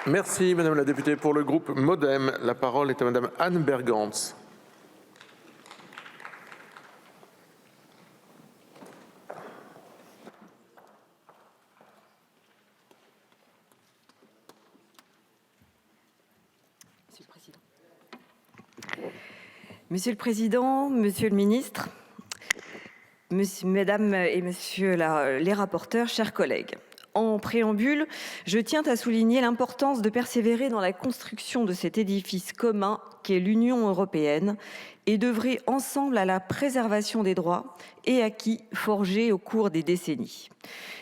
Merci Madame la députée. Pour le groupe MoDem, la parole est à Madame Anne Bergantz. Monsieur le Président, Monsieur le Ministre, Mesdames et Messieurs les rapporteurs, chers collègues. En préambule, je tiens à souligner l'importance de persévérer dans la construction de cet édifice commun qu'est l'Union européenne et d'œuvrer ensemble à la préservation des droits et acquis forgés au cours des décennies.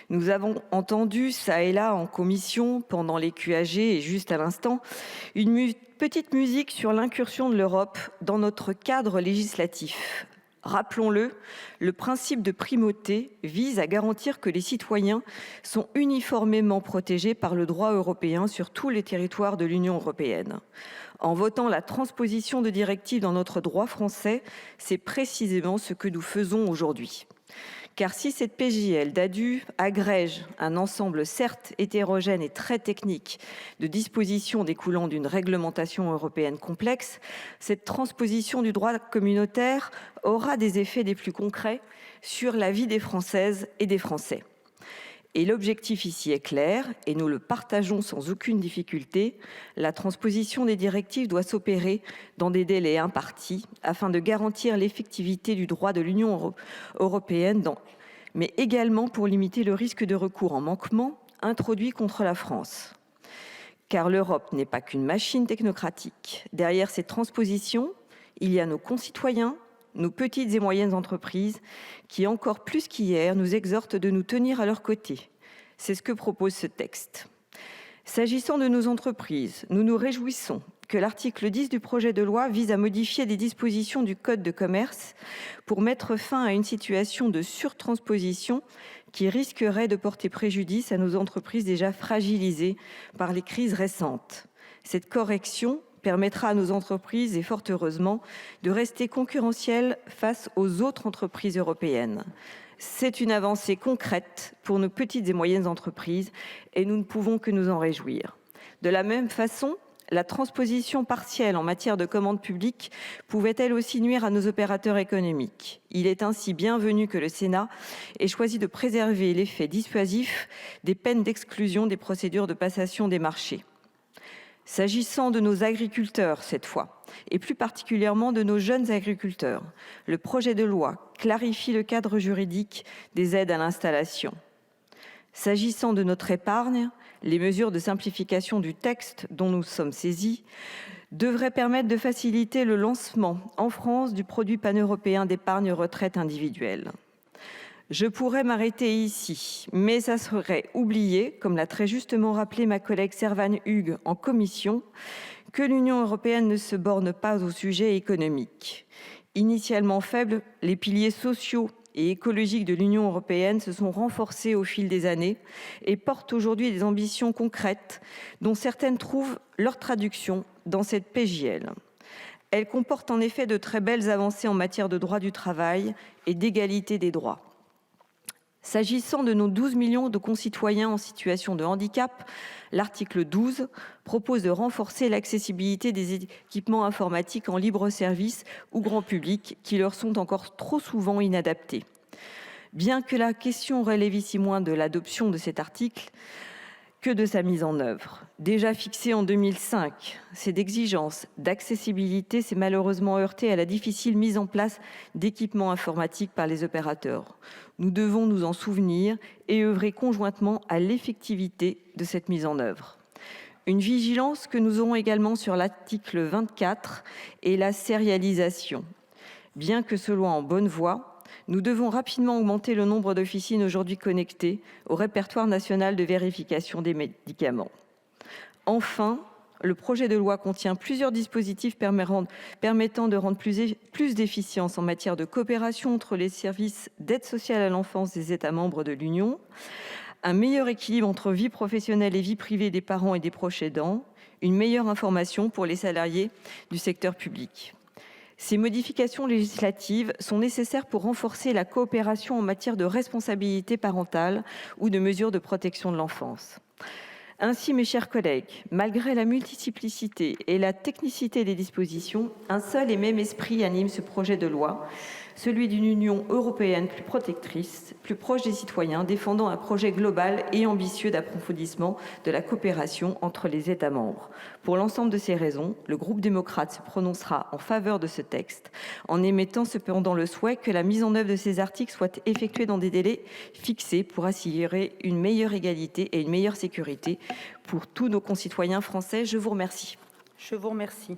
Nous avons entendu, ça et là, en commission, pendant les QAG et juste à l'instant, une petite musique sur l'incursion de l'Europe dans notre cadre législatif. Rappelons-le, le principe de primauté vise à garantir que les citoyens sont uniformément protégés par le droit européen sur tous les territoires de l'Union européenne. En votant la transposition de directives dans notre droit français, c'est précisément ce que nous faisons aujourd'hui. Car si cette PJL d'ADU agrège un ensemble certes hétérogène et très technique de dispositions découlant d'une réglementation européenne complexe, cette transposition du droit communautaire aura des effets des plus concrets sur la vie des Françaises et des Français. Et l'objectif ici est clair, et nous le partageons sans aucune difficulté. La transposition des directives doit s'opérer dans des délais impartis afin de garantir l'effectivité du droit de l'Union européenne, mais également pour limiter le risque de recours en manquement introduit contre la France. Car l'Europe n'est pas qu'une machine technocratique. Derrière ces transpositions, il y a nos concitoyens, nos petites et moyennes entreprises qui, encore plus qu'hier, nous exhortent de nous tenir à leur côté. C'est ce que propose ce texte. S'agissant de nos entreprises, nous nous réjouissons que l'article 10 du projet de loi vise à modifier des dispositions du Code de commerce pour mettre fin à une situation de surtransposition qui risquerait de porter préjudice à nos entreprises déjà fragilisées par les crises récentes. Cette correction permettra à nos entreprises, et fort heureusement, de rester concurrentielles face aux autres entreprises européennes. C'est une avancée concrète pour nos petites et moyennes entreprises et nous ne pouvons que nous en réjouir. De la même façon, la transposition partielle en matière de commande publique pouvait elle aussi nuire à nos opérateurs économiques. Il est ainsi bienvenu que le Sénat ait choisi de préserver l'effet dissuasif des peines d'exclusion des procédures de passation des marchés. S'agissant de nos agriculteurs cette fois, et plus particulièrement de nos jeunes agriculteurs, le projet de loi clarifie le cadre juridique des aides à l'installation. S'agissant de notre épargne, les mesures de simplification du texte dont nous sommes saisis devraient permettre de faciliter le lancement en France du produit paneuropéen d'épargne retraite individuelle. Je pourrais m'arrêter ici, mais ça serait oublier, comme l'a très justement rappelé ma collègue Servane Hugues en commission, que l'Union européenne ne se borne pas au sujet économique. Initialement faibles, les piliers sociaux et écologiques de l'Union européenne se sont renforcés au fil des années et portent aujourd'hui des ambitions concrètes dont certaines trouvent leur traduction dans cette PJL. Elle comporte en effet de très belles avancées en matière de droit du travail et d'égalité des droits. S'agissant de nos 12 millions de concitoyens en situation de handicap, l'article 12 propose de renforcer l'accessibilité des équipements informatiques en libre service ou grand public qui leur sont encore trop souvent inadaptés. Bien que la question relève ici moins de l'adoption de cet article que de sa mise en œuvre. Déjà fixée en 2005, cette exigence d'accessibilité s'est malheureusement heurtée à la difficile mise en place d'équipements informatiques par les opérateurs. Nous devons nous en souvenir et œuvrer conjointement à l'effectivité de cette mise en œuvre. Une vigilance que nous aurons également sur l'article 24 et la sérialisation. Bien que ce soit en bonne voie, nous devons rapidement augmenter le nombre d'officines aujourd'hui connectées au répertoire national de vérification des médicaments. Enfin, le projet de loi contient plusieurs dispositifs permettant de rendre plus d'efficience en matière de coopération entre les services d'aide sociale à l'enfance des États membres de l'Union, un meilleur équilibre entre vie professionnelle et vie privée des parents et des proches aidants, une meilleure information pour les salariés du secteur public. Ces modifications législatives sont nécessaires pour renforcer la coopération en matière de responsabilité parentale ou de mesures de protection de l'enfance. Ainsi, mes chers collègues, malgré la multiplicité et la technicité des dispositions, un seul et même esprit anime ce projet de loi, celui d'une Union européenne plus protectrice, plus proche des citoyens, défendant un projet global et ambitieux d'approfondissement de la coopération entre les États membres. Pour l'ensemble de ces raisons, le groupe démocrate se prononcera en faveur de ce texte, en émettant cependant le souhait que la mise en œuvre de ces articles soit effectuée dans des délais fixés pour assurer une meilleure égalité et une meilleure sécurité pour tous nos concitoyens français. Je vous remercie. Je vous remercie.